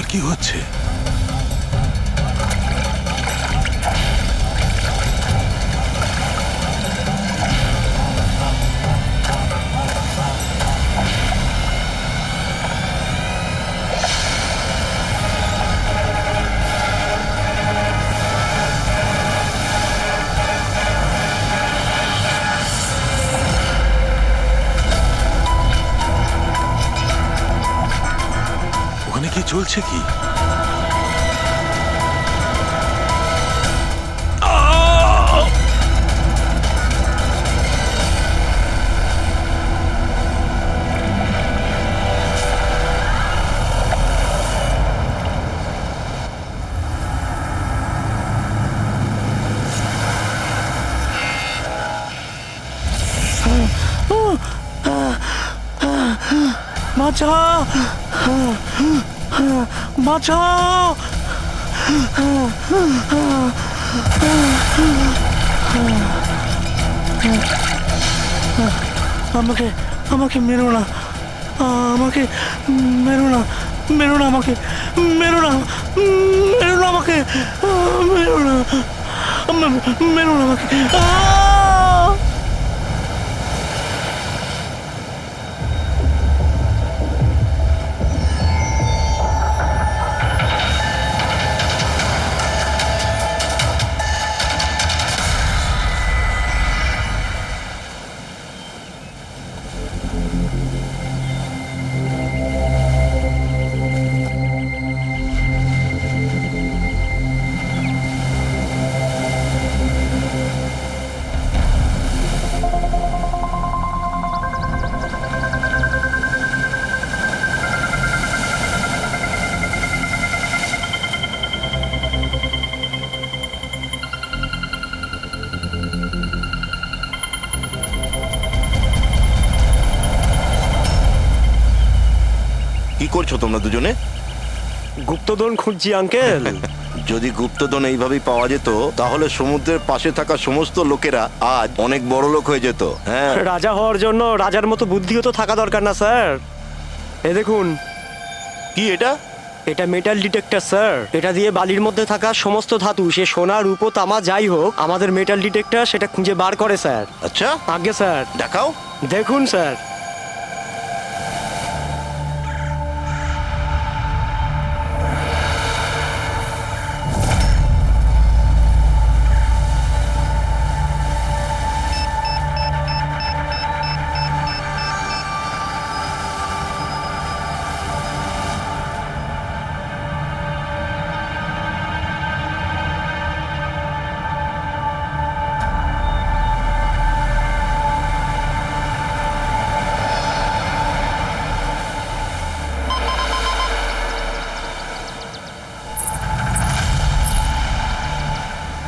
কি হচ্ছে? ওখানে কি চলছে কি? বাঁচাও, বাঁচাও। আমাকে আমাকে মেরো না, আমাকে মেরো না, মেরো না, আমাকে মেরো না, মেরো না, আমাকে মেরো না, মেরো না আমাকে। কি করছো তোমরা দুজনে? গুপ্তধন খুঁজছি আঙ্কেল। যদি গুপ্তধন এইভাবেই পাওয়া যেত তাহলে সমুদ্রের পাশে থাকা সমস্ত লোকেরা আজ অনেক বড় লোক হয়ে যেত। হ্যাঁ, রাজা হওয়ার জন্য রাজার মতো বুদ্ধিও তো থাকা দরকার না স্যার? এ দেখুন, কি এটা? এটা মেটাল ডিটেক্টর স্যার। এটা দিয়ে বালির মধ্যে থাকা সমস্ত ধাতু, সে সোনা, রূপো, তামা যাই হোক, আমাদের মেটাল ডিটেক্টর সেটা খুঁজে বার করে স্যার। আচ্ছা, আগে স্যার দেখাও। দেখুন স্যার।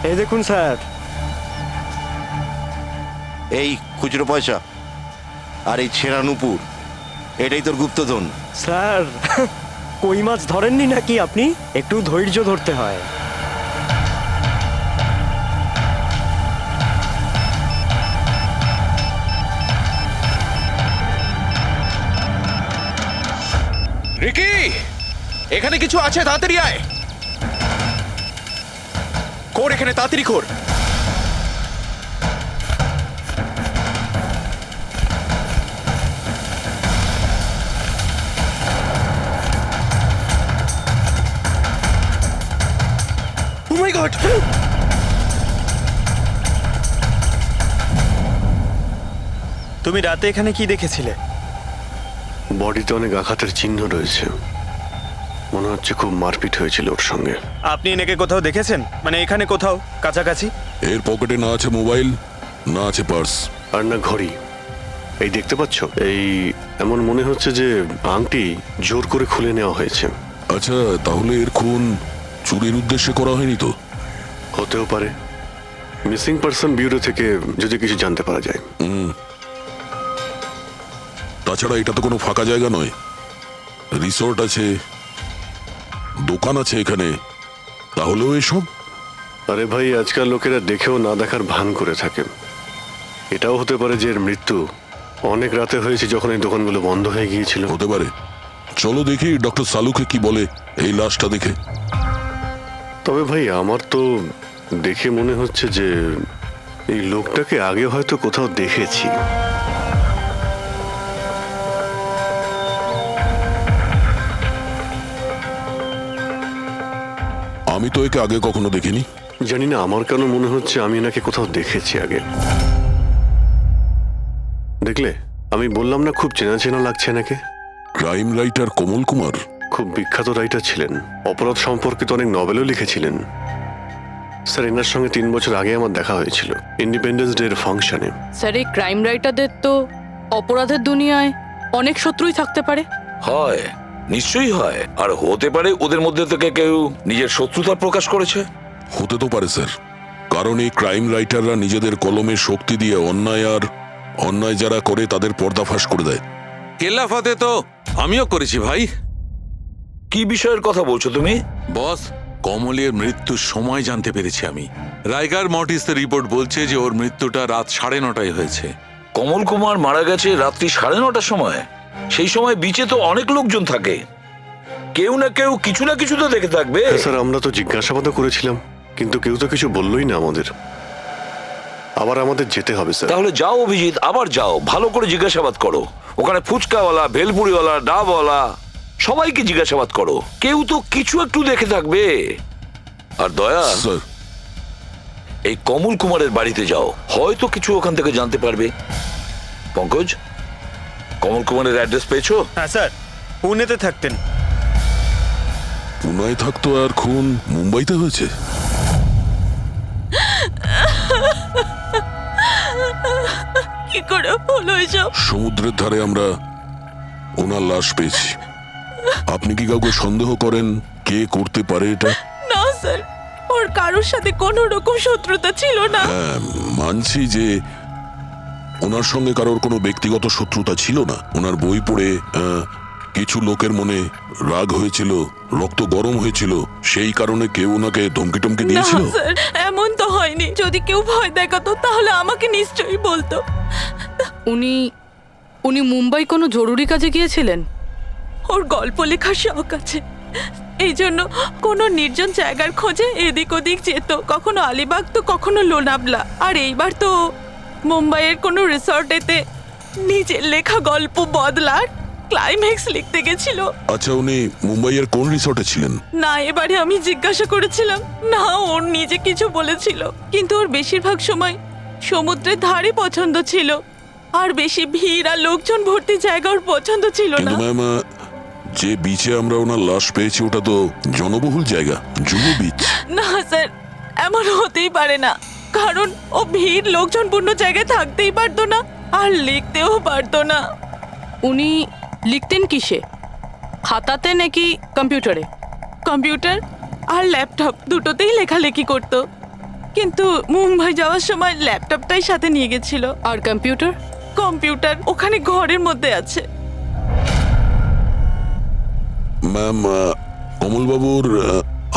এই দেখুন স্যার। এই খুচরো পয়সা আর এই ছেঁড়া নুপুর, এটাই তোর গুপ্তধন। স্যার, কই মাছ ধরেননি নাকি আপনি? একটু ধৈর্য ধরতে হয়। রিকি, এখানে কিছু আছে, তাড়াতাড়ি আয়। কর এখানে, তাড়াতাড়ি কর। ও মাই গড! তুমি রাতে এখানে কি দেখেছিলে? বডিতে অনেক আঘাতের চিহ্ন রয়েছে, মনে হচ্ছে খুব মারপিট হয়েছিল ওর সঙ্গে। আপনি এনাকে কোথাও দেখেছেন? মানে এখানে কোথাও কাছাকাছি? এর পকেটে না আছে মোবাইল, না আছে পার্স, আর না ঘড়ি। এই দেখতে পাচ্ছ, এই এমন মনে হচ্ছে যে আংটি জোর করে খুলে নেওয়া হয়েছে। আচ্ছা, তাহলে এর খুন চুরির উদ্দেশ্যে করা হয়নি তো? হতেও পারে। মিসিং পারসন ব্যুরো থেকে যদি কিছু জানতে পারা যায়। তাছাড়া এটা তো কোনো ফাঁকা জায়গা নয়, রিসোর্ট আছে, দোকান আছে এখানে, তাহলেও এসব? আরে ভাই, আজকাল লোকেরা দেখেও না দেখার ভান করে থাকে। এটাও হতে পারে যে এর মৃত্যু অনেক রাতে হয়েছে, যখন এই দোকানগুলো বন্ধ হয়ে গিয়েছিল। হতে পারে, চলো দেখি ডক্টর সালুকে কি বলে এই লাশটা দেখে। তবে ভাই আমার তো দেখে মনে হচ্ছে যে এই লোকটাকে আগে হয়তো কোথাও দেখেছি। আমি তো একে আগে কখনো দেখিনি। জানি না, আমার কেন মনে হচ্ছে আমি এনাকে কোথাও দেখেছি আগে। দেখলে, আমি বললাম না খুব চেনা চেনা লাগছে এনাকে। ক্রাইম রাইটার কমল কুমার? খুব বিখ্যাত রাইটার ছিলেন, অপরাধ সম্পর্কিত অনেক নভেলও লিখেছিলেন। স্যার, এনার সঙ্গে 3 বছর আগে আমার দেখা হয়েছিল ইন্ডিপেন্ডেন্স ডে এর ফাংশনে। স্যার, এই ক্রাইম রাইটারদের তো অপরাধের দুনিয়ায় অনেক শত্রুই থাকতে পারে। হয়, নিশ্চয়ই হয়। আর হতে পারে ওদের মধ্যে থেকে কেউ নিজের শত্রুতা প্রকাশ করেছে। হতে তো পারে স্যার, কারণ এই ক্রাইম রাইটাররা নিজেদের কলমের শক্তি দিয়ে অন্যায় যারা করে তাদের পর্দাফাশ করে দেয়। কেল্লাফাতে তো আমিও করেছি ভাই। কি বিষয়ের কথা বলছো তুমি? বস, কমলের মৃত্যুর সময় জানতে পেরেছি আমি। রাইগার মর্টিসের রিপোর্ট বলছে যে ওর মৃত্যুটা রাত 9:30টায় হয়েছে। কমল কুমার মারা গেছে রাত্রি 9:30টার সময়। সেই সময় বিচে তো অনেক লোকজন থাকে, কেউ না কেউ কিছু না কিছু তো দেখে থাকবে। হ্যাঁ, স্যার, আমরা তো জিজ্ঞাসাবাদও করেছিলাম, কিন্তু কেউ তো কিছু বললোই না আমাদের। আবার আমাদের যেতে হবে স্যার। তাহলে যাও অভিজিৎ, আবার যাও, ভালো করে জিজ্ঞাসাবাদ করো। ওখানে ফুচকাওয়ালা, ভেলপুরিওয়ালা, ডাবওয়ালা সবাইকে জিজ্ঞাসাবাদ করো, কেউ তো কিছু একটু দেখে থাকবে। আর দয়া, স্যার, এই কমল কুমারের বাড়িতে যাও, হয়তো কিছু ওখান থেকে জানতে পারবে। পঙ্কজ, কমল কুমারের অ্যাড্রেস পেয়েছো? হ্যাঁ স্যার, পুনেতে থাকতেন। পুনায় থাকতো আর খুন মুম্বাইতে হয়েছে? কি করে হলো এসব? সমুদ্রের ধারে আমরা ওনার লাশ পেয়েছি। আপনি কি কাউকে সন্দেহ করেন কে করতে পারে এটা? না স্যার, ওর কারোর সাথে কোনো রকম শত্রুতা ছিল না। হ্যাঁ, মানছি যে ওনার সঙ্গে কারোর কোনো ব্যক্তিগত শত্রুতা ছিল না। ওনার বই পড়ে কিছু লোকের মনে রাগ হয়েছিল, রক্ত গরম হয়েছিল, সেই কারণে কেউ ওনাকে ধমকি টমকি না দিয়েছিল। স্যার, এমন তো হয়নি। যদি কেউ ভয় দেখাতো তাহলে আমাকে নিশ্চয়ই বলতো। উনি মুম্বাই কোনো জরুরি কাজে গিয়েছিলেন। ওর গল্প লেখার শখ আছে, এই জন্য কোনো নির্জন জায়গার খোঁজে এদিক ওদিক যেত, কখনো আলিবাগ তো কখনো লোনাবলা। আর এইবার তো মুম্বাইয়ের কোনো রিসর্টেতে নিজের লেখা গল্প বদলার ক্লাইম্যাক্স লিখতে গেছিল। আচ্ছা, উনি মুম্বাইয়ের কোন রিসর্টে ছিলেন? না, এবারে আমি জিজ্ঞাসা করেছিলাম না, ওর নিজে কিছু বলেছিল। কিন্তু ওর বেশিরভাগ সময় সমুদ্রের ধারে পছন্দ ছিল, আর বেশি ভিড় আর লোকজন ভর্তি জায়গা ওর পছন্দ ছিল না। কিন্তু ম্যাম, যে বিচে আমরা ওনার লাশ পেয়েছি ওটা তো জনবহুল জায়গা, জুহু বিচ। না স্যার, এমন হতেই পারে না, কারণ ও ভিড় লোকজনপূর্ণ জায়গায় থাকতেই পারতো না, আর লিখতেও পারতো না। উনি লিখতেন কিসে? খাতাতে নাকি কম্পিউটারে? কম্পিউটার আর ল্যাপটপ দুটোতেই লেখালেখি করতো, কিন্তু মুম্বাই যাওয়ার সময় ল্যাপটপটাই সাথে নিয়ে গেছিল। আর কম্পিউটার? কম্পিউটার ওখানে ঘরের মধ্যে আছে। ম্যাম, কমলবাবুর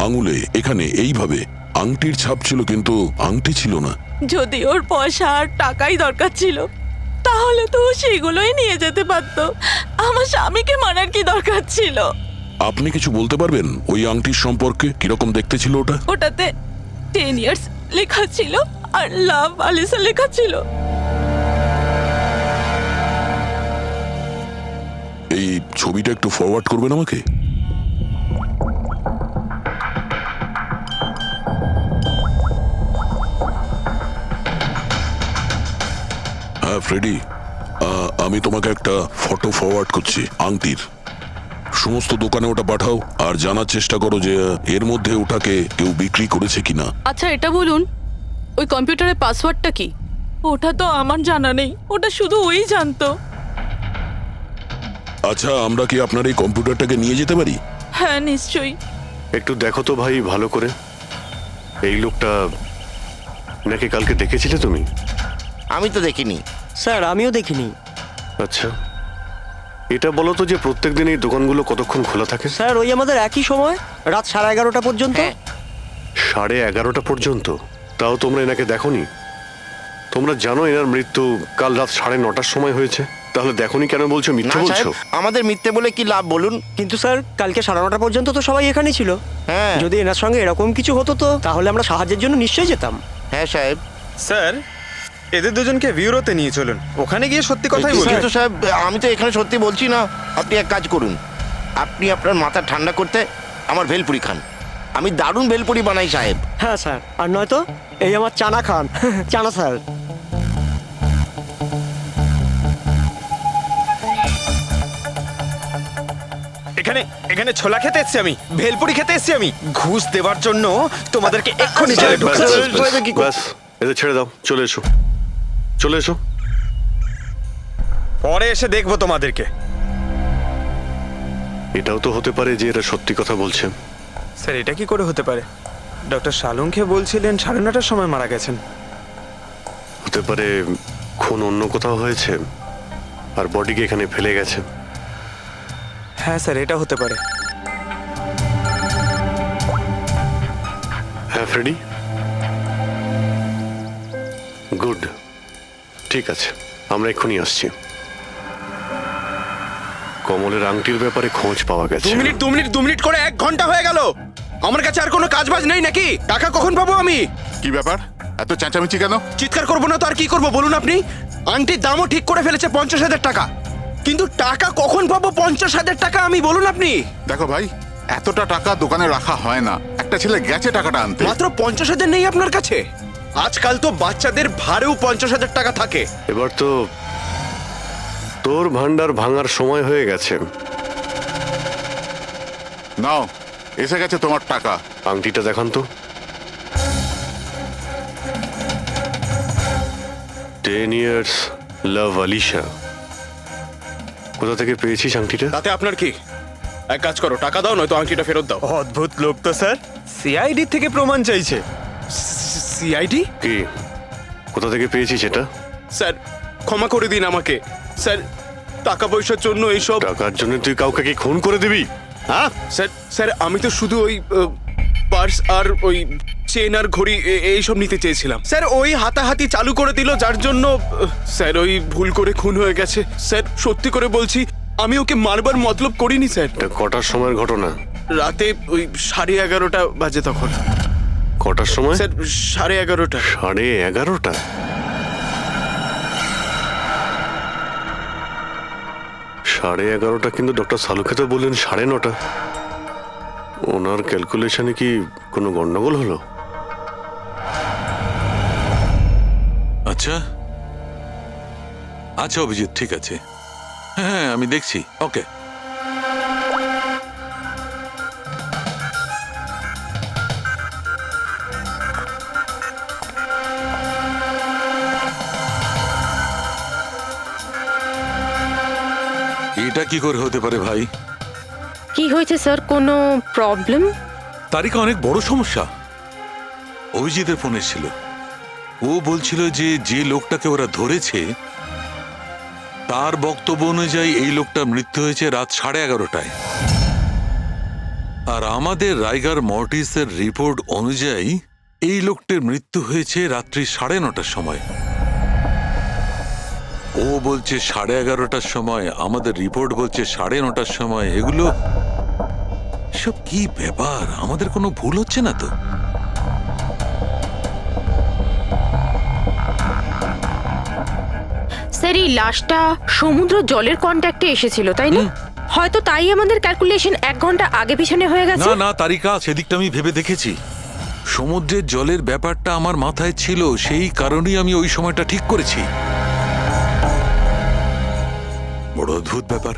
আঙুলে এখানে এইভাবে আংটির ছাপ ছিল, কিন্তু আংটি ছিল না। যদি ওর পয়সা আর টাকাই দরকার ছিল তাহলে তো ও সেগুলোই নিয়ে যেতে পারতো। আমার স্বামীকে মারার কি দরকার ছিল? আপনি কিছু বলতে পারবেন ওই আংটির সম্পর্কে? কিরকম দেখতে ছিল ওটা? ওটাতে 10 ইয়ার্স লেখা ছিল আর লাভ আলিসা লেখা ছিল। এই ছবিটা একটু ফরওয়ার্ড করবেন আমাকে? হ্যাঁ ফ্রেডি, আমি তোমাকে একটা ফটো ফরওয়ার্ড করছি আংটির। সমস্ত দোকানে ওটা পাঠাও আর জানার চেষ্টা করো যে এর মধ্যে ওটাকে কেউ বিক্রি করেছে কিনা। আচ্ছা, এটা বলুন, ওই কম্পিউটারের পাসওয়ার্ডটা কি? ওটা তো আমার জানা নেই, ওটা শুধু ওই জানতো। আচ্ছা, আমরা কি আপনার এই কম্পিউটারটাকে নিয়ে যেতে পারি? হ্যাঁ নিশ্চয়ই। একটু দেখো তো ভাই ভালো করে, এই লোকটা নাকি কালকে দেখেছিলে তুমি? আমি তো দেখিনি। স্যার, আমিও দেখিনি। আচ্ছা, এটা বলো তো যে প্রত্যেকদিন এই দোকানগুলো কতক্ষণ খোলা থাকে? স্যার, ওই আমাদের একই সময়, রাত 11:30 পর্যন্ত। 11:30 পর্যন্ত? তাও তোমরা এনাকে দেখোনি? তোমরা জানো এনার মৃত্যু কাল রাত 9:30টার সময় হয়েছে? তাহলে দেখোনি কেন বলছো না মিথ্যে বলছো? সাহেব, আমাদের মিথ্যে বলে কি লাভ বলুন? কিন্তু স্যার কালকে 9:30 পর্যন্ত তো সবাই এখানেই ছিল। হ্যাঁ যদি এনার সঙ্গে এরকম কিছু হতো তো তাহলে আমরা সাহায্যের জন্য নিশ্চয়ই যেতাম। হ্যাঁ সাহেব। স্যার এদের দুজনকে ব্যুরোতে নিয়ে চলুন, ওখানে গিয়ে সত্যি কথাই বলুন। কিন্তু সাহেব, আমি তো এখানে সত্যি বলছি না। আপনি এক কাজ করুন, আপনি আপনার মাথা ঠান্ডা করতে আমার ভেলপুরি খান। আমি দারুণ ভেলপুরি বানাই সাহেব। হ্যাঁ স্যার, আর নয়তো এই আমার চানা খান। চানা স্যার। এখানে এখানে ছোলা খেতে এসেছি আমি, ভেলপুরি খেতে এসেছি আমি। ঘুষ দেওয়ার জন্য তোমাদেরকে এক্ষুনি জেলে ব্যাস, ঢুকাচ্ছি। ব্যাস, ব্যাস, এদের ছেড়ে দাও, চলে এসো, চলে এসো। পরে এসে দেখবো তোমাদেরকে। এটাও তো হতে পারে যে এরা সত্যি কথা বলছে। স্যার এটা কি করে হতে পারে? ডক্টর শালুংকে বলছিলেন 9:30টার সময় মারা গেছেন। হতে পারে খুন অন্য কোথাও হয়েছে আর বডিকে এখানে ফেলে গেছে। হ্যাঁ স্যার, এটা হতে পারে। হ্যাঁ ফ্রেডি, গুড, ঠিক আছে, আমরা এক্ষুনি আসছি। কমলের আংটির ব্যাপারে খোঁজ পাওয়া গেছে। 2 মিনিট করে 1 ঘন্টা হয়ে গেল। আমার কাছে আর কোনো কাজ বাজ নেই নাকি? টাকা কখন পাবো আমি? কি ব্যাপার, এত চেঁচামেচি কেন? চিৎকার করবো না তো আর কি করবো বলুন আপনি? আংটির দামও ঠিক করে ফেলেছে 50,000 টাকা, কিন্তু টাকা কখন পাবো 50,000 টাকা আমি বলুন আপনি? দেখো ভাই, এতটা টাকা দোকানে রাখা হয় না। একটা ছেলে গেছে টাকাটা আনতে। মাত্র 50,000 নেই আপনার কাছে? আজকাল তো বাচ্চাদের ভাড়েও 50,000 টাকা থাকে। এবার তো তোর ভান্ডার ভাঙার সময় হয়ে গেছে। নাও, এসে গেছে তোমার টাকা। আংটিটা দেখান তো। 10 years লাভ আলিশা। কোথা থেকে পেয়েছিস আংটিটা? তাতে আপনার কি? এক কাজ করো, টাকা দাও, নয়তো আংটিটা ফেরত দাও। অদ্ভুত লোক তো স্যার, সিআইডি থেকে প্রমাণ চাইছে। সিআইডি? কি, কোথা থেকে পেয়েছিস এটা? স্যার ক্ষমা করে দিন আমাকে। স্যার টাকা পয়সার জন্য এইসব। টাকার জন্য তুই কাউকে কি খুন করে দিবি? হ্যাঁ, স্যার স্যার আমি তো শুধু ওই পার্স আর ওই চেন আর ঘড়ি এইসব নিতে চেয়েছিলাম। স্যার ওই হাতাহাতি চালু করে দিল, যার জন্য স্যার ওই ভুল করে খুন হয়ে গেছে। স্যার সত্যি করে বলছি, আমি ওকে মারবার মতলব করিনি স্যার। এটা কটার সময়ের ঘটনা? রাতে ওই 11:30 বাজে তখন। কটার সময়? স্যার 11:30। 11:30? সাড়ে 11:30 কিন্তু ডক্টর সালুকে তো বললেন 9:30। ওনার ক্যালকুলেশনে কি কোনো গন্ডগোল হলো? আচ্ছা আচ্ছা অভিজিৎ, ঠিক আছে, হ্যাঁ আমি দেখছি, ওকে। এটা কি করে হতে পারে ভাই? কি হয়েছে স্যার, কোনো প্রবলেম? তারিকা অনেক বড় সমস্যা। অভিজিতের ফোন এসেছিল, ও বলছিল যে যে লোকটাকে ওরা ধরেছে তার বক্তব্য অনুযায়ী এই লোকটার মৃত্যু হয়েছে রাত 11:30টায়, আর আমাদের রাইগার মর্টিসের রিপোর্ট অনুযায়ী এই লোকটির মৃত্যু হয়েছে রাত্রি 9:30টার সময়। ও বলছে 11:30টার সময়, আমাদের রিপোর্ট বলছে 9:30টার সময়। এগুলো সব কি ব্যাপার? আমাদের কোনো ভুল হচ্ছে না তো? স্যার এই লাশটা সমুদ্র জলের কন্ট্যাক্টে এসেছিল, তাই না? হয়তো তাই আমাদের ক্যালকুলেশন 1 ঘন্টা আগে পিছনে হয়ে গেছে। না না তারিকা, সেদিকটা আমি ভেবে দেখেছি। সমুদ্রের জলের ব্যাপারটা আমার মাথায় ছিল, সেই কারণেই আমি ওই সময়টা ঠিক করেছি। বড় অদ্ভুত ব্যাপার।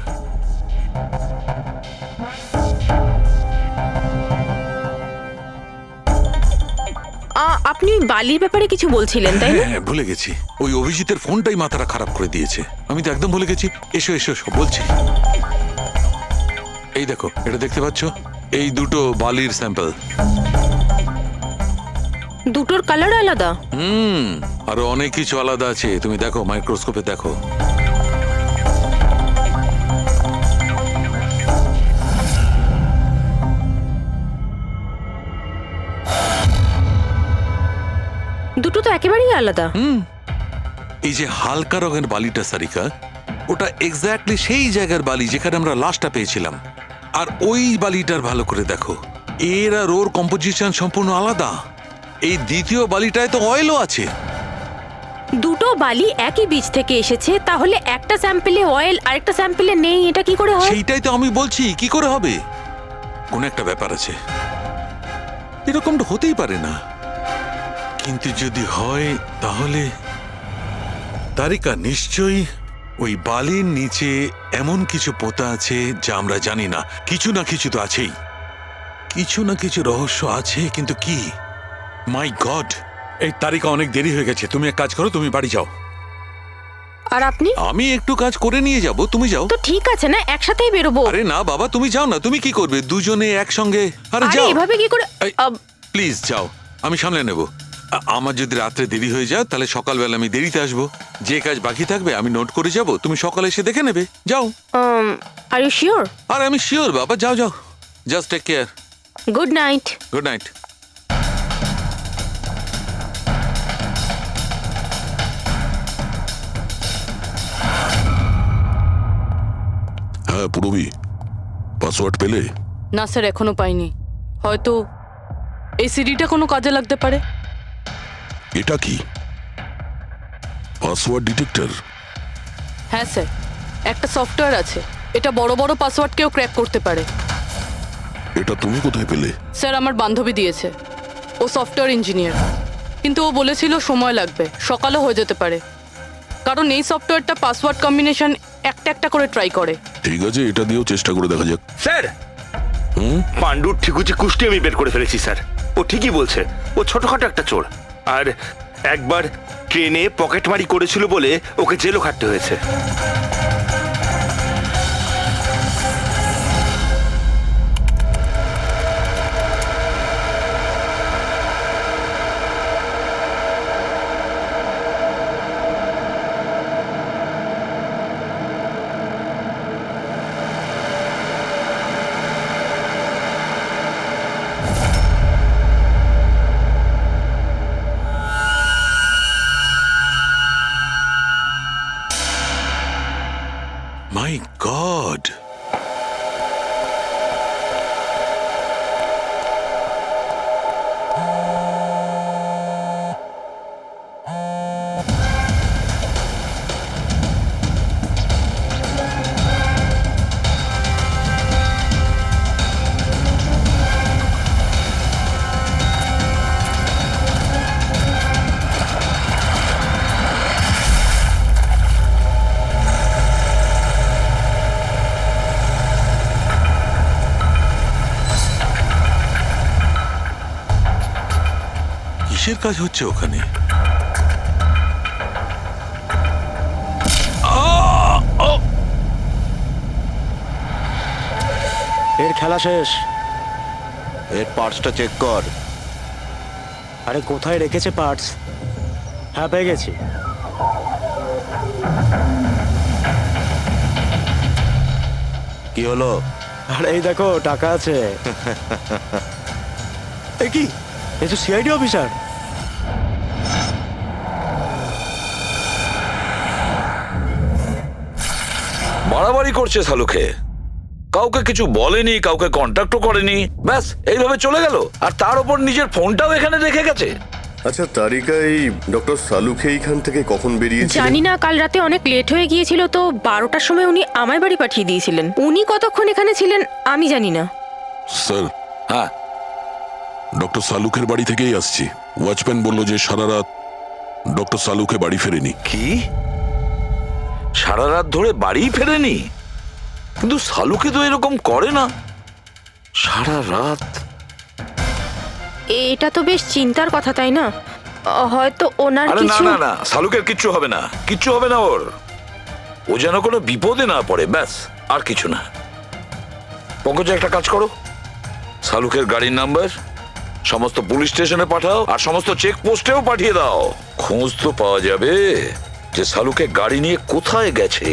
আপনি বালির ব্যাপারে কিছু বলছিলেন, তাই না? হ্যাঁ ভুলে গেছি, ওই অভিজিতের ফোনটাই মাথাটা খারাপ করে দিয়েছে। আমি তো একদম ভুলে গেছি। এসো এসো এসো, বলছি। এই দেখো, এটা দেখতে পাচ্ছ? এই দুটো বালির স্যাম্পল। দুটোর কালার আলাদা? আরো অনেক কিছু আলাদা আছে, তুমি দেখো, মাইক্রোস্কোপে দেখো। দুটো তো একেবারেই আলাদা। এই যে হালকা রঙের বালিটা সারিকা, ওটা এক্স্যাক্টলি সেই জায়গার বালি যেখানে আমরা লাশটা পেয়েছিলাম। আর ওই বালিটার ভালো করে দেখো, এর আর ওর কম্পোজিশন সম্পূর্ণ আলাদা। এই দ্বিতীয় বালিটায় তো অয়েলও আছে। দুটো বালি একই বীজ থেকে এসেছে, তাহলে একটা স্যাম্পলে অয়েল আরেকটা স্যাম্পলে নেই, এটা কি করে হয়? সেইটাই তো আমি বলছি, কি করে হবে? কোন একটা ব্যাপার আছে, এরকমটা হতেই পারে না। কিন্তু যদি হয় তাহলে তারিকা নিশ্চয়ই ওই বালির নিচে এমন কিছু পোতা আছে যা আমরা জানি না। কিছু না কিছু তো আছেই, কিছু না কিছু রহস্য আছে, কিন্তু কি? মাই গড, এই তারিকা অনেক দেরি হয়ে গেছে। তুমি এক কাজ করো, তুমি বাড়ি যাও। আর আপনি? আমি একটু কাজ করে নিয়ে যাব, তুমি যাও। তো ঠিক আছে না, একসাথেই বেরোবো। আরে না বাবা, তুমি যাও না। তুমি কি করবে দুজনে একসঙ্গে? আরে আরে যাও, এভাবে কি করে? প্লিজ যাও, আমি সামলে নেব। আমার যদি রাত্রে দেরি হয়ে যায় তাহলে সকালবেলা আমি দেরিতে আসবো। যে কাজ বাকি থাকবে আমি নোট করে যাব, তুমি সকালে এসে দেখে নেবে। যাও। Are you sure? আর আমি শিওর বাবা, যাও যাও, just take care. Good night. Good night. হ্যাঁ পুরবি, পাসওয়ার্ড পেলে? না স্যার, এখনো পাইনি। হয়তো এই সিডিটা কোনো কাজে লাগতে পারে। এটা কি পাসওয়ার্ড ডিটেক্টর? হ্যাঁ স্যার, একটা সফটওয়্যার আছে, এটা বড় বড় পাসওয়ার্ডকেও ক্র্যাক করতে পারে। এটা তুমি কোথায় পেলে? স্যার, আমার বান্ধবী দিয়েছে। ও সফটওয়্যার ইঞ্জিনিয়ার, কিন্তু ও বলেছিল সময় লাগবে, সকালও হয়ে যেতে পারে, কারণ এই সফটওয়্যারটা পাসওয়ার্ড কম্বিনেশন একটা একটা করে ট্রাই করে। ঠিক আছে, এটা দিয়েও চেষ্টা করে দেখা যাক। স্যার, পাণ্ডুর ঠিকুচি কুষ্টি আমি বের করে ফেলেছি স্যার। ও ঠিকই বলছে, ও ছোটখাটো একটা চোর। আর একবার ট্রেনে পকেটমারি করেছিল বলে ওকে জেলও খাটতে হয়েছে। মাই গড, কিসের কাজ হচ্ছে ওখানে? এর খেলা শেষ। এর পার্টসটা চেক কর। আরে কোথায় রেখেছে পার্টস? হ্যাঁ, পেয়ে গেছি। কি হলো? আরে এই দেখো, টাকা আছে। এ কি, এ তো সিআইডি অফিসার। বাড়াবাড়ি করছে শালুকে, কাউকে কিছু বলেনি, কাউকে কন্ট্যাক্টও করেনি, ব্যাস এইভাবে চলে গেল। আর তার উপর নিজের ফোনটাও এখানে রেখে গেছে। আচ্ছা তারিকা, এই ডক্টর সালুকে এইখান থেকে কখন বেরিয়েছিলেন? জানি না, কাল রাতে অনেক লেট হয়ে গিয়েছিল, তো 12টার সময় উনি আমার বাড়ি পাঠিয়ে দিয়েছিলেন। উনি কতক্ষণ এখানে ছিলেন আমি জানি না। স্যার, হ্যাঁ, ডক্টর সালুকের বাড়ি থেকেই আসছি। ওয়াচম্যান বলল যে সারা রাত ডক্টর সালুকে বাড়ি ফেরেনি। কি সারা রাত ধরে বাড়ি ফেরেনি? কিন্তু শালুকে তো এরকম করে না, সারা রাত। এটা তো বেশ চিন্তার কথা, তাই না? হয়তো ওনার আরে না কিছু। না না, শালুকের কিচ্ছু হবে না, কিচ্ছু হবে না ওর। ও যেন কোনো বিপদে না পড়ে, ব্যাস, আর কিছু না। পঙ্কজ, একটা কাজ করো, শালুকের গাড়ির নাম্বার সমস্ত পুলিশ স্টেশনে পাঠাও, আর সমস্ত চেকপোস্টেও পাঠিয়ে দাও। খোঁজ তো পাওয়া যাবে যে শালুকে গাড়ি নিয়ে কোথায় গেছে।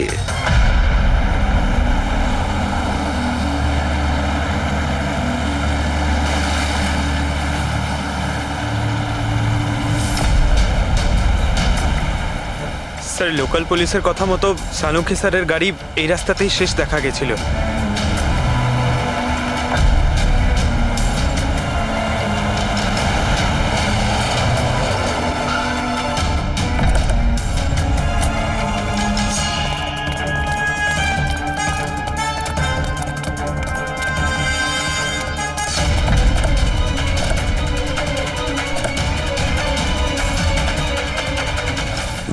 স্যার লোকাল পুলিশের কথা মতো সানুকি স্যারের গাড়ি এই রাস্তাতেই শেষ দেখা গেছিল।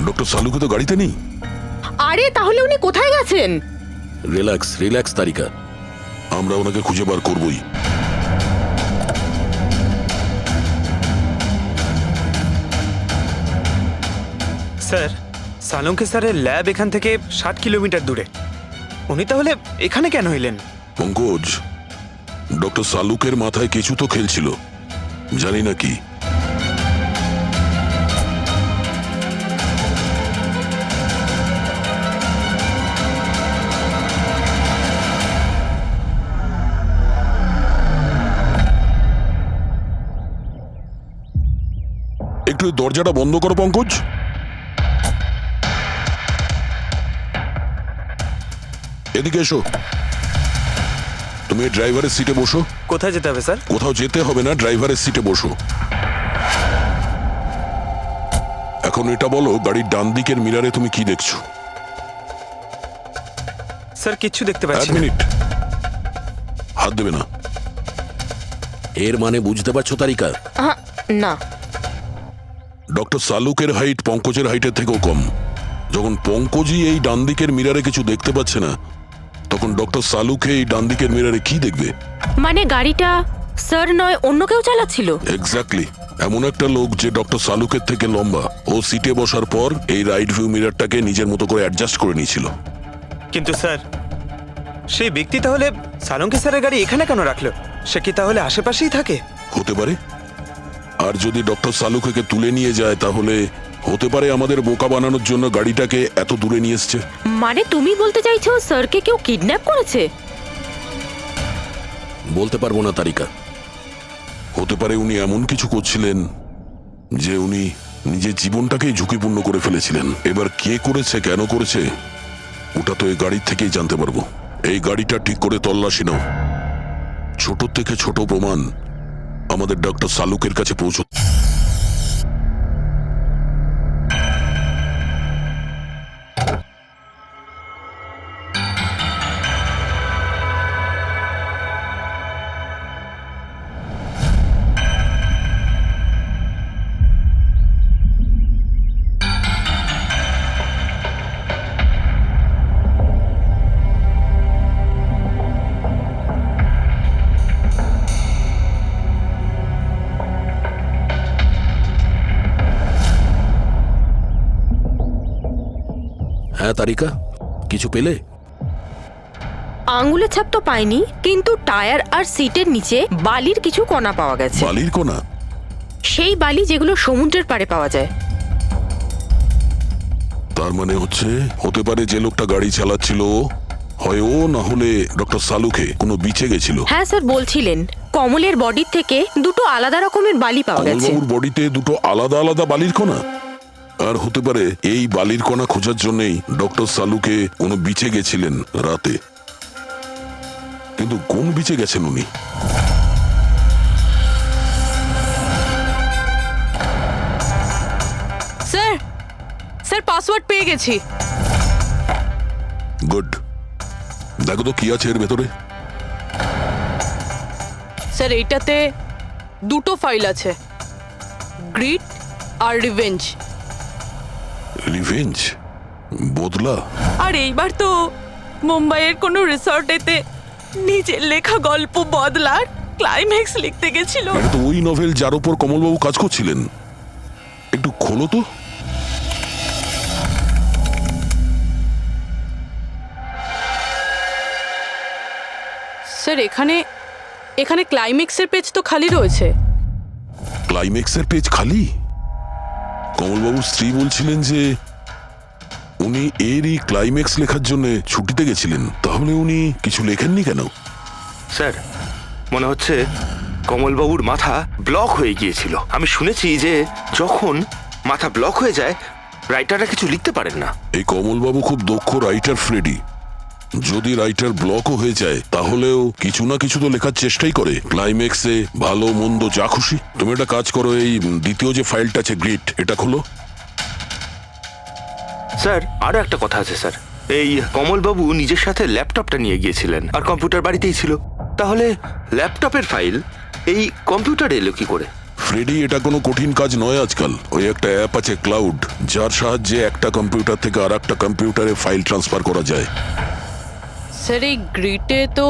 ডক্টর সালুকে তো গাড়িতে নেই। আরে তাহলে উনি কোথায় গেছেন? রিল্যাক্স রিল্যাক্স তারিকা, আমরা ওনাকে খুঁজে বার করবই। স্যার সানুকি স্যারের ল্যাব এখান থেকে 60 কিলোমিটার দূরে। উনি তাহলে এখানে কেন এলেন? পঙ্কজ, ডক্টর সালুকের মাথায় কিছু তো খেলছিল, জানি না কি। একটু দরজাটা বন্ধ করো পঙ্কজ। এদিকে এসো, তুমি ড্রাইভারের সিটে বসো। কোথায় যেতে হবে স্যার? কোথাও যেতে হবে না, ড্রাইভারের সিটে বসো। এখন এটা বলো, গাড়ির ডান দিকের মিরারে তুমি কি দেখছো? স্যার কিচ্ছু দেখতে এক পাচ্ছি না। মিনিট, হাত দেবে না। এর মানে বুঝতে পারছো তারিকা? না। ডক্টর সালুকের হাইট পঙ্কজের হাইটের থেকেও কম। যখন পঙ্কজই এই ডান দিকের মিরারে কিছু দেখতে পাচ্ছে না, তখন ডক্টর সালুকে এই ডান দিকের মিরারে কি দেখবে? মানে গাড়িটা স্যার নয় অন্য কেউ চালাচ্ছিল? এক্স্যাক্টলি, এমন একটা লোক যে ডক্টর সালুকের থেকে লম্বা, ও সিটে বসার পর এই রাইট ভিউ মিরারটাকে নিজের মতো করে অ্যাডজাস্ট করে নিয়েছিল। কিন্তু স্যার সেই ব্যক্তি তাহলে সানুকি স্যারের গাড়ি এখানে কেন রাখলো? সে কি তাহলে আশেপাশেই থাকে? হতে পারে। আর যদি ডক্টর সালুকে তুলে নিয়ে যায়, তাহলে হতে পারে আমাদের বোকা বানানোর জন্য গাড়িটাকে এত দূরে নিয়ে এসছে। মানে তুমি বলতে চাইছো স্যারকে কেউ কিডন্যাপ করেছে? বলতে পারবো না তারিকা, হতে পারে উনি এমন কিছু করছিলেন যে উনি নিজের জীবনটাকেই ঝুঁকিপূর্ণ করে ফেলেছিলেন। এবার কে করেছে, কেন করেছে, ওটা তো এই গাড়ির থেকেই জানতে পারবো। এই গাড়িটা ঠিক করে তল্লাশি নাও। ছোট থেকে ছোট প্রমাণ আমাদের ডক্টর সালুকের কাছে পৌঁছ। হ্যাঁ তারিকা, কিছু পেলে? আঙ্গুলের ছাপ তো পাইনি, কিন্তু টায়ার আর সিটের নিচে বালির কিছু কণা পাওয়া গেছে। বালির কণা? সেই বালি যেগুলো সমুদ্রের পাড়ে পাওয়া যায়। তার মানে হচ্ছে হতে পারে যে লোকটা গাড়ি চালাচ্ছিল হয় ও, না হলে ডক্টর সালুকে কোনো বিচে গেছিল। হ্যাঁ স্যার বলছিলেন কমলের বডির থেকে দুটো আলাদা রকমের বালি পাওয়া গেছে। কমলবাবুর বডিতে দুটো আলাদা আলাদা বালির কণা? আর হতে পারে এই বালির কণা খোঁজার জন্যই ডক্টর সালুকে কোনো বিচে গেছিলেন রাতে। কিন্তু কোন বিচে গেছেন উনি? স্যার স্যার পাসওয়ার্ড পেয়ে গেছি। গুড, দেখো তো কি আছে এর ভেতরে। স্যার এইটাতে দুটো ফাইল আছে, গ্রিড আর রিভেঞ্জ। রিভেঞ্জ? বদলা? আর এইবার তো মুম্বাইয়ের কোনো রিসর্টেতে নিজের লেখা গল্প বদলার ক্লাইম্যাক্স লিখতে গেছিল। এটা তো ওই নভেল যার উপর কমলবাবু কাজ করছিলেন। একটু খোলো তো। স্যার এখানে এখানে ক্লাইম্যাক্সের পেজ তো খালি রয়েছে। ক্লাইম্যাক্সের পেজ খালি? কমলবাবুর স্ত্রী বলছিলেন যে উনি এরই ক্লাইম্যাক্স লেখার জন্য ছুটিতে গেছিলেন। তাহলে উনি কিছু লেখেননি কেন? স্যার মনে হচ্ছে কমলবাবুর মাথা ব্লক হয়ে গিয়েছিল। আমি শুনেছি যে যখন মাথা ব্লক হয়ে যায় রাইটাররা কিছু লিখতে পারেন না। এই কমলবাবু খুব দক্ষ রাইটার ফ্রেডি। যদি রাইটার ব্লকও হয়ে যায় তাহলেও কিছু না কিছু তো লেখার চেষ্টাই করে, ক্লাইম্যাক্সে ভালো মন্দ যা খুশি। তুমি একটা কাজ করো, এই দ্বিতীয় যে ফাইলটা আছে গ্রিট, এটা খোলো। স্যার আরো একটা কথা আছে স্যার, এই কমলবাবু নিজের সাথে ল্যাপটপটা নিয়ে গিয়েছিলেন আর কম্পিউটার বাড়িতেই ছিল, তাহলে ল্যাপটপের ফাইল এই কম্পিউটারে এলো কি করে? ফ্রেডি, এটা কোনো কঠিন কাজ নয় আজকাল। ওই একটা অ্যাপ আছে ক্লাউড, যার সাহায্যে একটা কম্পিউটার থেকে আর একটা কম্পিউটারে ফাইল ট্রান্সফার করা যায়। স্যার এই গ্রিটে তো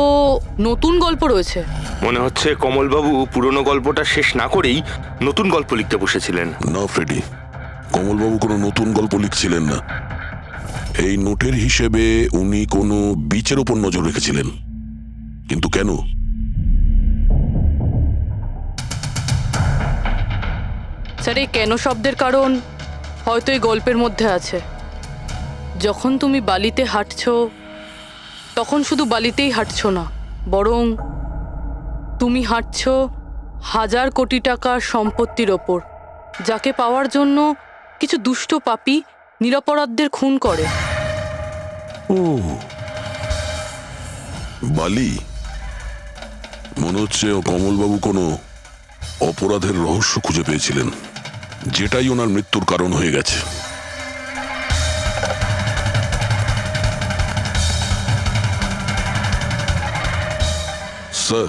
নতুন গল্প রয়েছে। মনে হচ্ছে কমলবাবু পুরনো গল্পটা শেষ না করেই নতুন গল্প লিখতে বসেছিলেন। না ফ্রেডি, কমলবাবু কোনো নতুন গল্প লিখছিলেন না। এই নোটের হিসেবে উনি কোনো বিচের ওপর নজর রেখেছিলেন। কিন্তু কেন? স্যার এই কেন শব্দের কারণ হয়তো এই গল্পের মধ্যে আছে। যখন তুমি বালিতে হাঁটছো তখন শুধু বালিতেই হাঁটছো না, বরং তুমি হাঁটছো 1000 কোটি টাকার সম্পত্তির ওপর, যাকে পাওয়ার জন্য কিছু দুষ্ট পাপী নিরপরাধদের খুন করে। ও বালি, মনে হচ্ছে কমলবাবু কোনো অপরাধের রহস্য খুঁজে পেয়েছিলেন, যেটাই ওনার মৃত্যুর কারণ হয়ে গেছে। স্যার,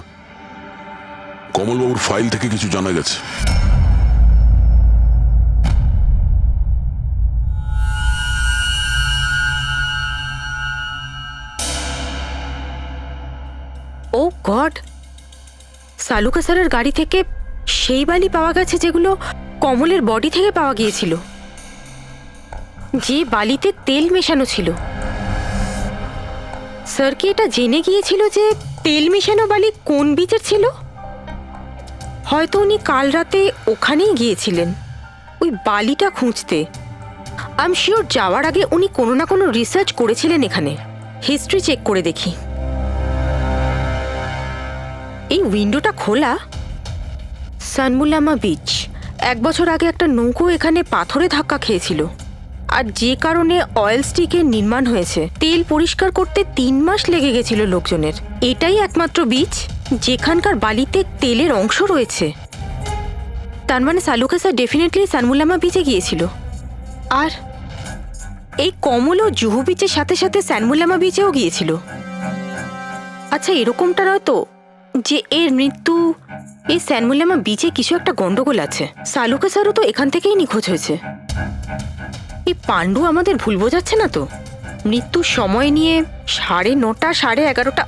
কমলবাবুর ফাইল থেকে কিছু জানা গেছে। ও গড, সালুকা স্যারের গাড়ি থেকে সেই বালি পাওয়া গেছে যেগুলো কমলের বডি থেকে পাওয়া গিয়েছিল, যে বালিতে তেল মেশানো ছিল। স্যার কি এটা জেনে গিয়েছিল যে তেল মেশানো বালি কোন বীজের ছিল? হয়তো উনি কাল রাতে ওখানেই গিয়েছিলেন ওই বালিটা খুঁজতে। আই এম শিওর যাওয়ার আগে উনি কোনো না কোনো রিসার্চ করেছিলেন এখানে। হিস্ট্রি চেক করে দেখি। এই উইন্ডোটা খোলা। সানমুলামা বিচ, 1 বছর আগে একটা নৌকো এখানে পাথরে ধাক্কা খেয়েছিল, আর যে কারণে অয়েল স্টিকের নির্মাণ হয়েছে। তেল পরিষ্কার করতে 3 মাস লেগে গেছিল লোকজনের। এটাই একমাত্র বিচ যেখানকার বালিতে তেলের অংশ রয়েছে। তার মানে সালুকা স্যার ডেফিনেটলি সানমুলামা বিচে গিয়েছিল। আর এই কমল ও জুহু বিচের সাথে সাথে সানমুলামা বিচেও গিয়েছিল। আচ্ছা, এরকমটা নয় তো যে এর মৃত্যু এই সানমুলামা বিচে কিছু একটা গন্ডগোল আছে? সালুকা স্যারও তো এখান থেকেই নিখোঁজ হয়েছে। এই পাণ্ডু আমাদের ভুল বোঝাচ্ছে না তো? মৃত্যুর সময় নিয়ে 9:30 11:30।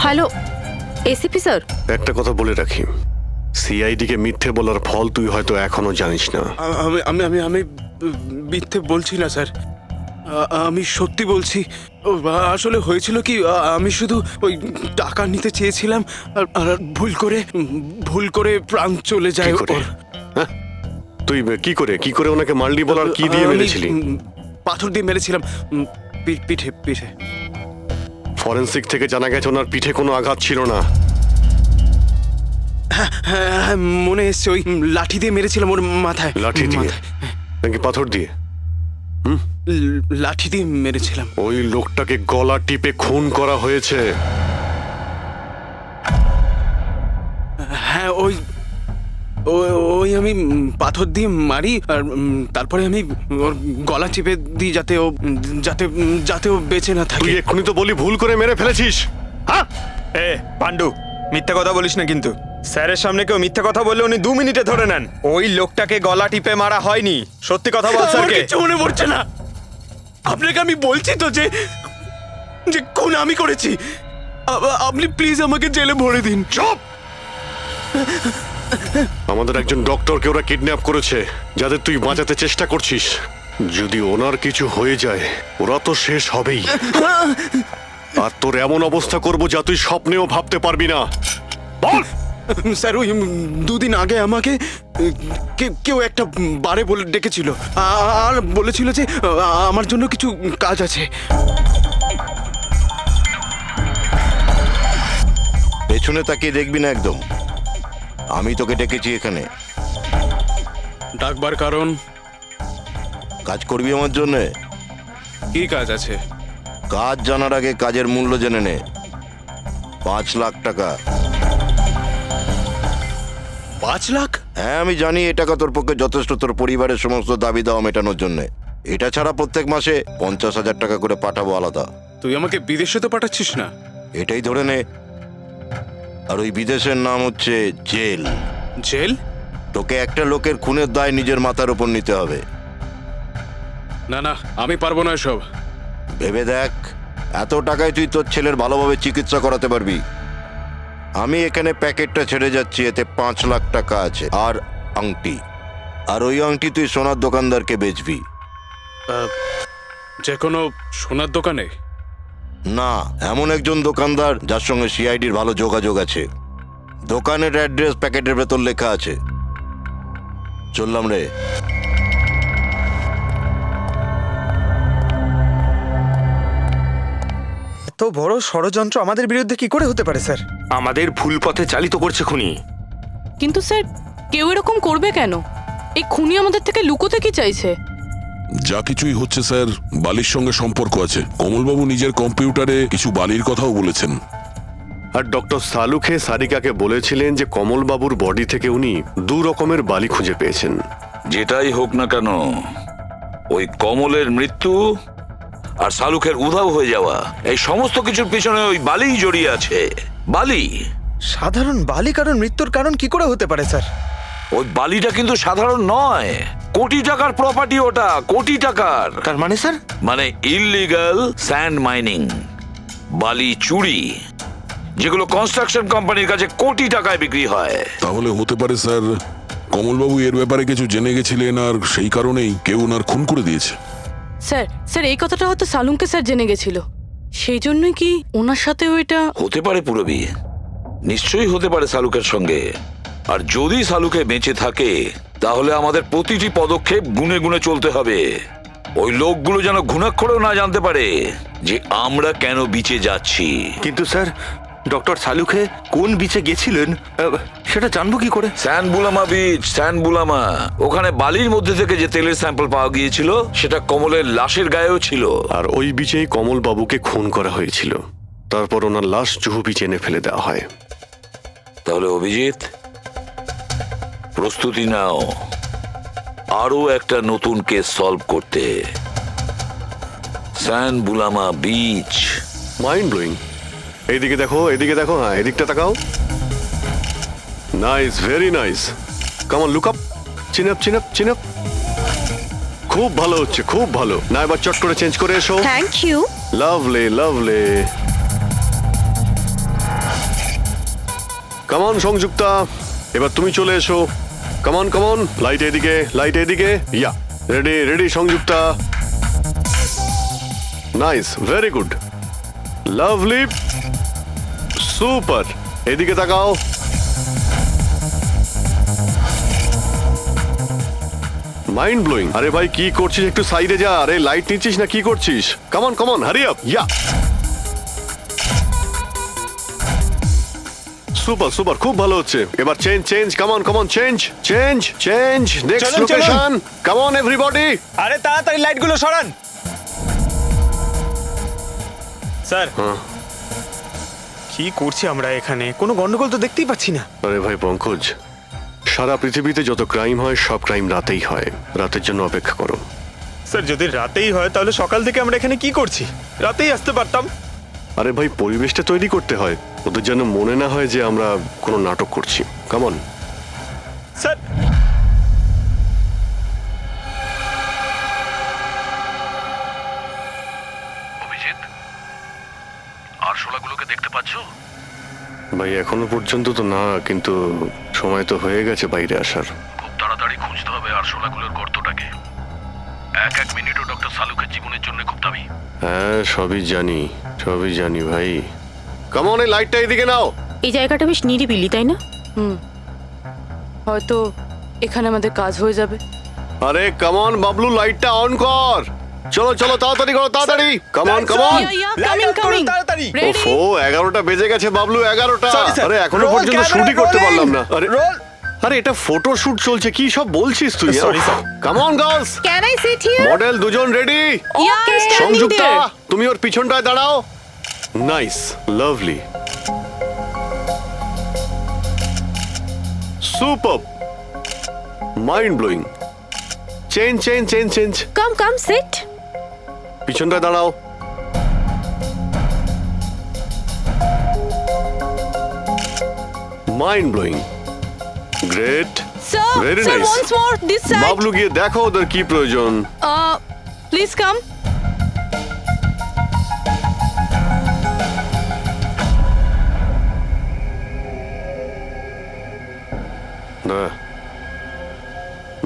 হ্যালো এসিপি স্যার, একটা কথা বলে রাখি, সিআইডি কে মিথ্যে বলার ফল তুই হয়তো এখনো জানিস না। আমি আমি আমি মিথ্যে বলছি না স্যার, আমি সত্যি বলছি। আসলে হয়েছিল কি, আমি শুধু ওই টাকা নিতে চেয়েছিলাম আর ভুল করে প্রাণ চলে যায় ওর। হ্যাঁ? তুই কি করে ওনাকে মারলি বল, আর কি দিয়ে মেরেছিলি? পাথর দিয়ে মেরেছিলাম, পিঠে। ফরেনসিক থেকে জানা গেছে ওনার পিঠে কোনো আঘাত ছিল না। হ্যাঁ, মনে এসছে, ওই লাঠি দিয়ে মেরেছিলাম ওর মাথায়। লাঠি দিয়ে নাকি পাথর দিয়ে? লাঠি দিয়ে মেরেছিলাম। ওই লোকটাকে গলা টিপে খুন করা হয়েছে। হ্যাঁ, ওই আমি পাথর দিয়ে মারি, আর তারপরে আমি ওর গলা চিপে দিই যাতে ও বেঁচে না থাকে। তুই এক্ষুনি তো বলি ভুল করে মেরে ফেলেছিস। হ্যাঁ পাণ্ডু, মিথ্যা কথা বলিস না কিন্তু। স্যারের সামনে কেউ মিথ্যা কথা বললে উনি 2 মিনিটে ধরে নেন। ওই লোকটাকে গলা টিপে মারা হয়নি। সত্যি কথা বল স্যারকে। কিছু মনে পড়ছে না। আপনাকে আমি বলছি তো যে খুন আমি করেছি। আপনি প্লিজ আমাকে জেলে ভরে দিন। চুপ! আমাদের একজন ডক্টরকে ওরা কিডন্যাপ করেছে, যাদের তুই বাঁচাতে চেষ্টা করছিস। যদি ওনার কিছু হয়ে যায় ওরা তো শেষ হবেই। আর তোর এমন অবস্থা করব যা তুই স্বপ্নেও ভাবতে পারবি না। বল! স্যার, ওই 2 দিন আগে আমাকে কেউ একটা বারে বলে ডেকেছিল আর বলেছিল যে আমার জন্য কিছু কাজ আছে। পেছনে তাকিয়ে দেখবি না একদম। আমি তোকে ডেকেছি এখানে। ডাকবার কারণ? কাজ করবি আমার জন্যে? কি কাজ আছে? কাজ জানার আগে কাজের মূল্য জেনে নে। 5 লাখ টাকা। 5 লাখ? হ্যাঁ, আমি জানি এ টাকা তোর পক্ষে যথেষ্ট তোর পরিবারের সমস্ত দাবি দাওয়া মেটানোর জন্য। এটা ছাড়া প্রত্যেক মাসে 50,000 টাকা করে পাঠাবো আলাদা। তুই আমাকে বিদেশে তো পাঠাচ্ছিস না? এটাই ধরে নে। আর ওই বিদেশের নাম হচ্ছে জেল। জেল? তোকে একটা লোকের খুনের দায় নিজের মাথার উপর নিতে হবে। না না, আমি পারবো না এসব। ভেবে দেখ, এত টাকায় তুই তোর ছেলের ভালোভাবে চিকিৎসা করাতে পারবি। আমি এখানে প্যাকেটটা ছেড়ে যাচ্ছি, এতে 5 লাখ টাকা আছে আর আংটি। আর ওই আংটি তুই সোনার দোকানদারকে বেচবি। যে কোনো সোনার দোকানে? না, এমন একজন দোকানদার যার সঙ্গে সিআইডির ভালো যোগাযোগ আছে। দোকানের অ্যাড্রেস প্যাকেটের ভেতর লেখা আছে। চললাম রে। এত বড় ষড়যন্ত্র আমাদের বিরুদ্ধে কি করে হতে পারে স্যার? আমাদের ভুল পথে চালিত করছে খুনি। কিন্তু স্যার, কেউ এরকম করবে কেন? এই খুনি আমাদের থেকে লুকোতে কি চাইছে? যা কিছুই হচ্ছে স্যার, বালির সঙ্গে সম্পর্ক আছে। কমলবাবু নিজের কম্পিউটারে কিছু বালির কথাও বলেছেন। আর ডক্টর সালুখে সারিকাকে বলেছিলেন যে কমলবাবুর বডি থেকে উনি 2 রকমের বালি খুঁজে পেয়েছেন। যেটাই হোক না কেন, ওই কমলের মৃত্যু আর শালুকের উধাও হয়ে যাওয়া, এই সমস্ত কিছুর পিছনে ওই বালিই জড়িয়ে আছে। বালি। সাধারণ বালি কারণ মৃত্যুর কারণ কি করে হতে পারে স্যার? ওই বালিটা কিন্তু সাধারণ নয়, কোটি টাকার প্রপার্টি ওটা, কোটি টাকার। তার মানে স্যার? মানে ইললিগাল স্যান্ড মাইনিং, বালি চুরি, যেগুলো কনস্ট্রাকশন কোম্পানির কাছে কোটি টাকায় বিক্রি হয়। তাহলে হতে পারে স্যার কমলবাবু এর ব্যাপারে কিছু জেনে গেছিলেন আর সেই কারণেই কেউ ওনার খুন করে দিয়েছে। স্যার এই কথাটা হয়তো সালুমকে স্যার জেনে গেছিল, সেই জন্যই কি ওনার সাথেও এটা হতে পারে। পুরবি নিশ্চয়ই হতে পারে শালুকের সঙ্গে। আর যদি শালুকে বেঁচে থাকে তাহলে আমাদের প্রতিটি পদক্ষেপ গুনে গুনে চলতে হবে। ওই লোকগুলো যেন ঘুণাক্ষরেও না জানতে পারে যে আমরা কেন বিচে যাচ্ছি। কিন্তু স্যার, ডক্টর সালুখে কোন বিচে গেছিলেন সেটা জানবো কি করে? স্যানবুলামা বিচ, স্যানবুলামা। ওখানে বালির মধ্যে থেকে যে তেলের স্যাম্পল পাওয়া গিয়েছিল সেটা কমলের লাশের গায়েও ছিল। আর ওই বিচেই কমলবাবুকে খুন করা হয়েছিল। তারপর ওনার লাশ জুহু বিচে এনে ফেলে দেওয়া হয়। তাহলে অভিজিৎ, প্রস্তুতি নাও আরো একটা নতুন কেস সলভ করতে। স্যানবুলামা বিচ। Mind blowing. এইদিকে দেখো, এদিকে দেখো, হ্যাঁ এদিকটা তাকাও। Nice, very nice. Come on, look up, chin up, chin up, chin up. খুব ভালো হচ্ছে, খুব ভালো। না এবার চট করে চেঞ্জ করে এসো। Thank you. Lovely, lovely. Come on Sanjukta, এবার তুমি চলে এসো। Come on, come on. Light এদিকে, লাইট এদিকে। Ya, ready, ready Sanjukta. Nice, very good, lovely, super. এদিকে তাকাও। Mind blowing. আরে ভাই কি করছিস? একটু সাইডে যা। আরে লাইট নিচ্ছিস না কি করছিস? Come on, come on, hurry up. Yeah, super, super, খুব ভালো হচ্ছে। এবার change, change, come on, come on, change, change, change. Next চলুন, চলুন। লোকেশন। Come on everybody. আরে তাড়াতাড়ি লাইটগুলো সরান। স্যার, কি করছি আমরা এখানে? কোনো গন্ডগোল তো দেখতেই পাচ্ছি না। আরে ভাই পঙ্কজ, সারা পৃথিবীতে যত ক্রাইম হয় সব ক্রাইম রাতেই হয়। রাতের জন্য অপেক্ষা করো। স্যার, যদি রাতেই হয় তাহলে সকাল থেকে আমরা এখানে কি করছি? রাতেই আসতে পারতাম। আরে ভাই পরিবেশটা তৈরি করতে হয়, ওদের যেন মনে না হয় যে আমরা কোনো নাটক করছি। Come on. স্যার, অভিজিৎ, আরশোলাগুলোকে দেখতে পাচ্ছ? ভাই এখনো পর্যন্ত তো না, কিন্তু সময় তো হয়ে গেছে বাইরে আসার। খুব তাড়াতাড়ি খুঁজতে হবে আরশোলাগুলোর গর্তটাকে। এক মিনিটও ডক্টর সালুকের জীবনের জন্য খুব দামি। হ্যাঁ সবই জানি, সবই জানি ভাই। কাম অন, এই লাইটটা এদিকে নাও। এই জায়গাটা বেশ নিরিবিলি, তাই না? হয়তো এখানে আমাদের কাজ হয়ে যাবে। আরে কাম অন বাবলু, লাইটটা অন কর। চলো চলো, তাড়াতাড়ি করো, তাড়াতাড়ি। Come on, come on. Coming, coming. তাড়াতাড়ি। Ready? ওফো, 11টা বেজে গেছে বাবলু, 11টা। Sorry, sir. আরে এখনো Roll পর্যন্ত camera, শুটই করতে rolling. পারলাম না। আরে Roll. আরে এটা ফটো শুট চলছে, কি সব বলছিস তুই? Sorry, sir. Come on girls, can I sit here? Model দুজন রেডি। সংযুক্তা তুমি ওর পিছনটায় দাঁড়াও। Nice, lovely, super, mind blowing. Change change change change, come sit. পিছনটায় দাঁড়াও। Mind blowing, great, sir Very sir nice. Once more this side Bablu গিয়ে দেখো ওদের কি প্রয়োজন। প্লিজ কাম না,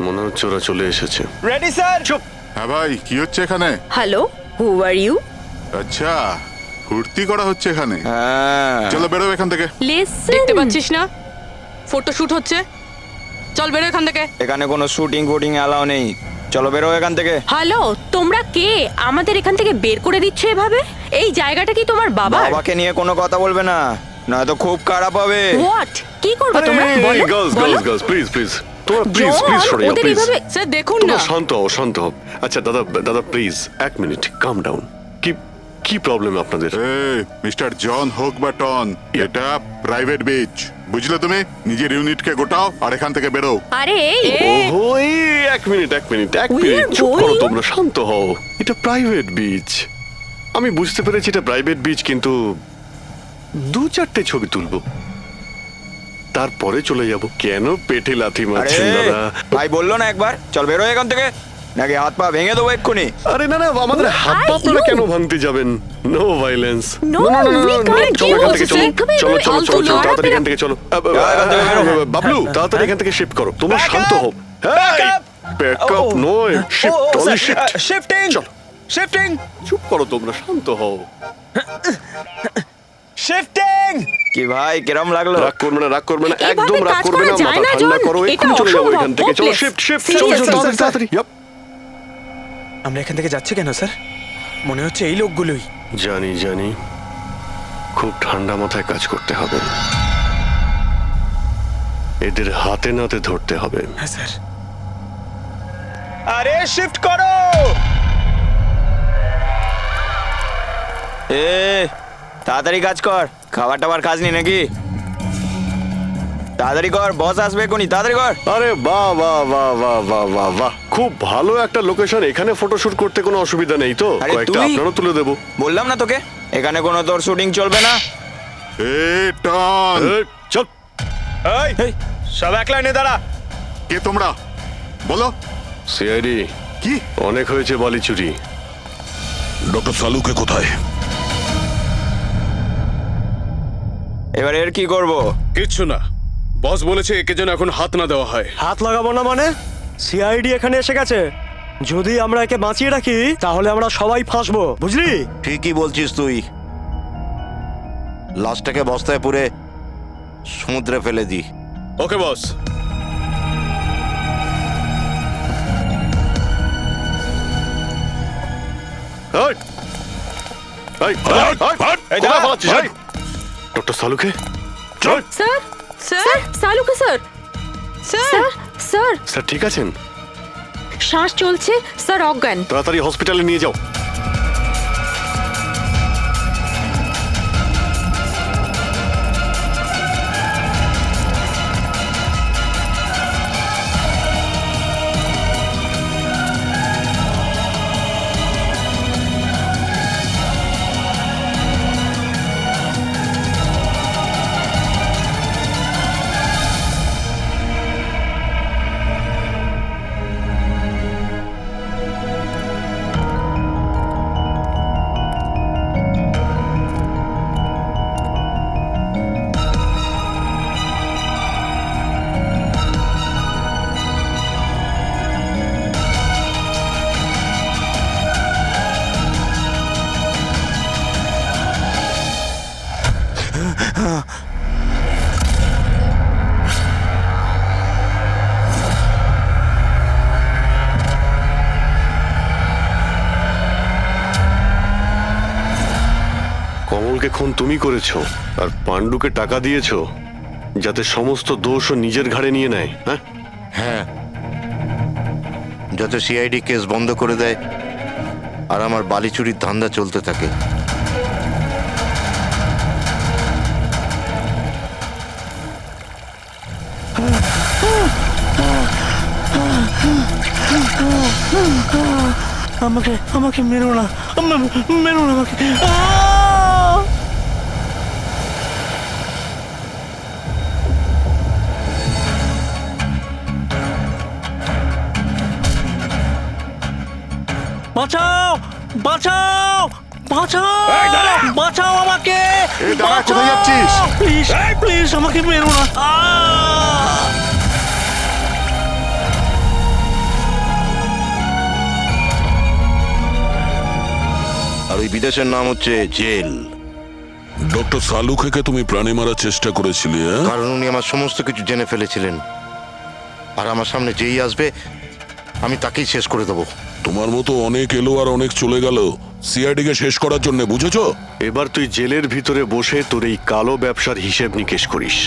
মনে হচ্ছে ওরা চলে এসেছে। Ready sir? চুপ। হ্যাঁ ভাই, কি হচ্ছে এখানে? Hello, who are you? আচ্ছা, ফুর্তি করা হচ্ছে এখানে। হ্যাঁ। চলো বেরো এখান থেকে। লিসেন, দেখতে পাচ্ছিস না ফটো শুট হচ্ছে? চল বেরো এখান থেকে। এখানে কোনো শুটিং ফুটিং অ্যালাউ নেই, চলো বেরো এখান থেকে। হ্যালো, তোমরা কে? আমাদের এখান থেকে বের করে দিচ্ছ এভাবে? এই জায়গাটা কি তোমার বাবার? বাবাকে নিয়ে কোনো কথা বলবে না, নয়তো খুব খারাপ হবে। হোয়াট? কি করবে তোমরা? বলো, গার্লস বলো। গার্লস গার্লস প্লিজ প্লিজ, তোমরা প্লিজ জন, প্লিজ সরে যাও ওদের প্লিজ। এভাবে স্যার দেখুন না। তোমরা শান্ত হও, শান্ত হও। আচ্ছা দাদা, দাদা প্লিজ এক মিনিট, কাম ডাউন। কি কি প্রবলেম আপনাদের? মিস্টার জন হোক বা টন, এটা প্রাইভেট বিচ, বুঝলে তুমি? নিজের ইউনিটকে গোটাও আর এখান থেকে বেরো। আরে এই, ওহো, এই এক মিনিট এক মিনিট এক We মিনিট, are চুপ করো going- তোমরা, শান্ত হও। এটা প্রাইভেট বিচ, আমি বুঝতে পেরেছি এটা প্রাইভেট বিচ, কিন্তু 2-4টে ছবি তুলবো, তারপরে চলে যাব। কেন পেটে লাথি আরে মারছেন দাদা? ভাই বললো না একবার চল বেরো এখান থেকে, নাকি হাত পা ভেঙে দেবো এক্ষুনি। আরে না না, আমাদের হাত পা আপনারা কেন ভাঙতে যাবেন? No violence. No, we can't চলো এখান থেকে, do চলো this. চলো চলো ফালতু চলো চলো, লোক। তাড়াতাড়ি এখান থেকে চলো। এখান থেকে বেরো। বাবলু তাড়াতাড়ি এখান থেকে শিফট করো, তোমরা Back শান্ত up! হও। Back up! ব্যাকআপ নয়, শিফট, অনলি শিফট। শিফটিং চলো, শিফটিং চুপ করো তোমরা, শান্ত হও। শিফটিং। কি ভাই কিরম লাগলো? রাগ করবে না, রাগ করবে না, এভাবে একদম রাগ কাজ করবে করা না, যায় মাথা না, ঠান্ডা জন। করো, এটা এক্ষুনি চলে যাবো অসম্ভব, এখান থেকে। চলো hopeless. শিফট শিফট, Seriously, চলো চলো sir, তাড়াতাড়ি তাড়াতাড়ি। Yup. আমরা এখান থেকে যাচ্ছি কেন স্যার? মনে হচ্ছে এই লোকগুলোই। জানি জানি, খুব ঠান্ডা মাথায় কাজ করতে হবে, এদের হাতে নাতে ধরতে হবে। হ্যাঁ স্যার। আরে শিফট করো। তাড়াতাড়ি কাজ কর, খাবার টাবার খাসনি নাকি? তাড়াতাড়ি কর, বস আসবে কোনি, তাড়াতাড়ি কর। আরে বাহ বাহ বাহ বাহ বাহ বাহ বাহ, খুব ভালো একটা লোকেশন, এখানে ফটোশুট করতে কোনো অসুবিধা নেই তো? আরে কয়েকটা তুই- আপনারও তুলে দেবো। বললাম না তোকে এখানে কোনো তোর শুটিং চলবে না। টন, চল। এই সব এক লাইনে দাঁড়া। কে তোমরা? বলো। সিআইডি, কি? অনেক হয়েছে বালি চুরি। ডক্টর সালুকে কোথায়? এবার এর কি করব? কিচ্ছু না, বস বলেছে একে যেন এখন হাত না দেওয়া হয়। হাত লাগাবো না মানে? সিআইডি এখানে এসে গেছে, যদি আমরা একে বাঁচিয়ে রাখি তাহলে আমরা সবাই ফাঁসবো, বুঝলি? ঠিকই বলছিস তুই, লাশটাকে বস্তায় পুরে সমুদ্রে ফেলে দি। ওকে বস। ডক্টর সালুকে, চল। Sir, sir sir, Salunke sir, sir sir, sir, sir ঠিক আছেন? শ্বাস চলছে, স্যার অজ্ঞান। তাড়াতাড়ি হসপিটালে নিয়ে যাও। পাণ্ডুকে খুন তুমি করেছো আর পাণ্ডুকে টাকা দিয়েছো যাতে সমস্ত দোষ ও নিজের ঘাড়ে নিয়ে নেয়, হ্যাঁ? হ্যাঁ, যাতে সিআইডি কেস বন্ধ করে দেয় আর আমার বালি চুরির ধান্দা চলতে থাকে। আমাকে আমাকে মেরো না, মেরো না আমাকে। আহ! বাঁচাও, বাঁচাও, বাঁচাও, বাঁচাও আমাকে। এই দাঁড়া, কোথায় যাচ্ছিস? প্লিজ প্লিজ আমাকে মেরো না। আহ! আর ওই বিদেশের নাম হচ্ছে জেল। ডক্টর সালুখেকে তুমি প্রাণে মারার চেষ্টা করেছিলে, হ্যাঁ? কারণ উনি আমার সমস্ত কিছু জেনে ফেলেছিলেন, আর আমার সামনে যেই আসবে আমি তাকেই শেষ করে দেবো। তোমার মতো অনেক এলো আর অনেক চলে গেল সিআইডি কে শেষ করার জন্য, বুঝেছো? এবার তুই জেলের ভিতরে বসে তোর এই কালো ব্যবসার হিসেব নিকেশ করিস।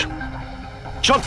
চল।